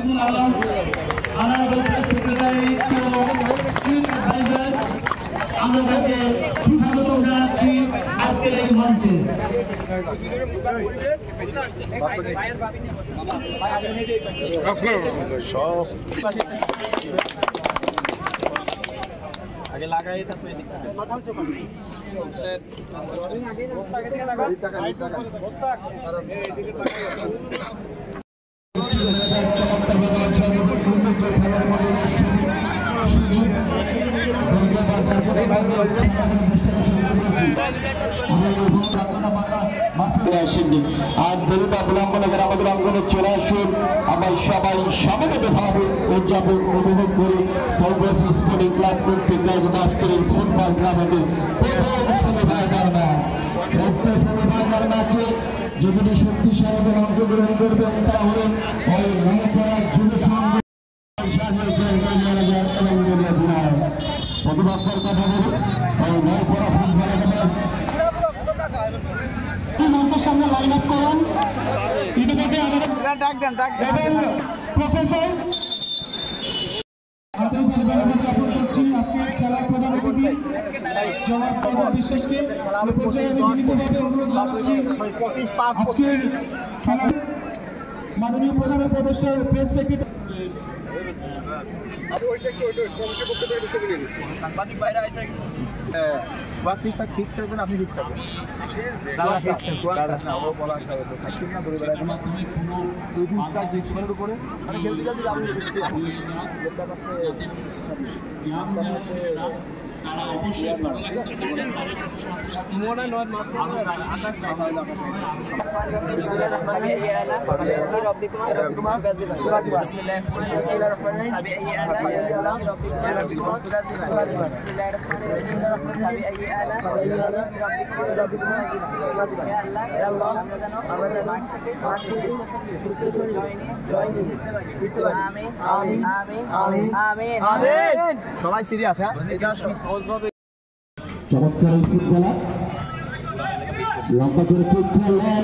Rakibul Alam, Honorable Press Secretary to Chief Advisor, আমাদেরকে সুস্বাগতম জানাচ্ছি আজকের এই মঞ্চে। আগে লাগাই তারপরে আর দেরিটা বিলম্ব নগর আমাদের অঙ্গনে চলে আসুন। আমরা সবাই সমাবেতভাবে উদযাপন উপভোগ করি সর্বশ স্পোর্টিং ক্লাব কর্তৃক আজকের ফুটবল টুর্নামেন্টের প্রথম সেমিফাইনাল ম্যাচ। উক্ত সেমিফাইনাল ম্যাচে যদি শক্তিশালী অংশগ্রহণ করবেন তাহলে ওই রায়পাড়া যুব সংঘ প্রতিবাদের কথা বলুন ওই রায়পাড়া ফুটবলের ম্যাচ মঞ্চের সামনে লাইন আপ করুন। ইতিমধ্যে আমাদের প্রফেসর আন্তরিকভাবে ধন্যবাদ জ্ঞাপন করছি আজকের খেলার প্রধান অতিথি জনাব প্রদীপ বিশ্বাসকে। এই পর্যায়ে আমি বিনীতভাবে অনুরোধ জানাচ্ছি আজকের খেলা মাননীয় প্রধান উপদেষ্টা প্রেস সেক্রেটারি আপনি ফিক্স করবেন, আপনি ফিক্স করবেন করে মানে খেলতে গেলে আপনি সবাই সিরিয়াস। হ্যাঁ, চমৎকার ফুটবলার লম্বা করে ঠিক খেলেন